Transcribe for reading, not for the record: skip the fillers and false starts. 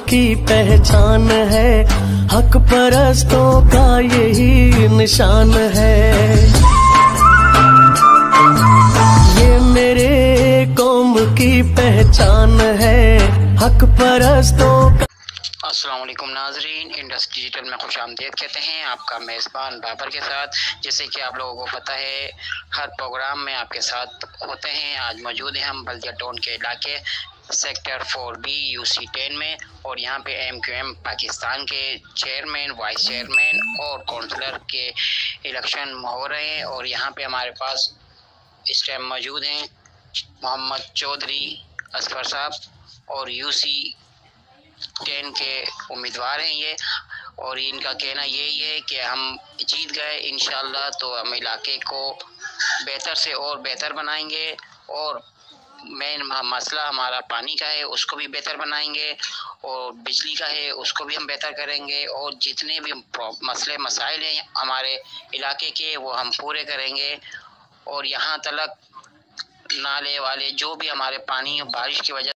की पहचान है, हक परस्तों का यही निशान है। ये मेरे कौम की पहचान है, हक परस्तों का। अस्सलाम वालेकुम नाजरीन, इंडस डिजिटल में खुश आमदीद कहते हैं आपका मेज़बान बाबर के साथ। जैसे कि आप लोगों को पता है हर प्रोग्राम में आपके साथ होते हैं। आज मौजूद हैं हम बल्दिया टाउन के इलाके सेक्टर 4B UC 10 में, और यहाँ पे MQM पाकिस्तान के चेयरमैन, वाइस चेयरमैन और काउंसलर के इलेक्शन हो रहे हैं। और यहाँ पे हमारे पास इस टाइम मौजूद हैं मोहम्मद चौधरी असफर साहब और UC 10 के उम्मीदवार हैं ये। और इनका कहना यही है कि हम जीत गए इंशाल्लाह तो हम इलाके को बेहतर से और बेहतर बनाएंगे, और मेन मसला हमारा पानी का है उसको भी बेहतर बनाएंगे, और बिजली का है उसको भी हम बेहतर करेंगे, और जितने भी मसले मसाइल हैं हमारे इलाके के वो हम पूरे करेंगे। और यहाँ तक नाले वाले जो भी हमारे पानी बारिश की वजह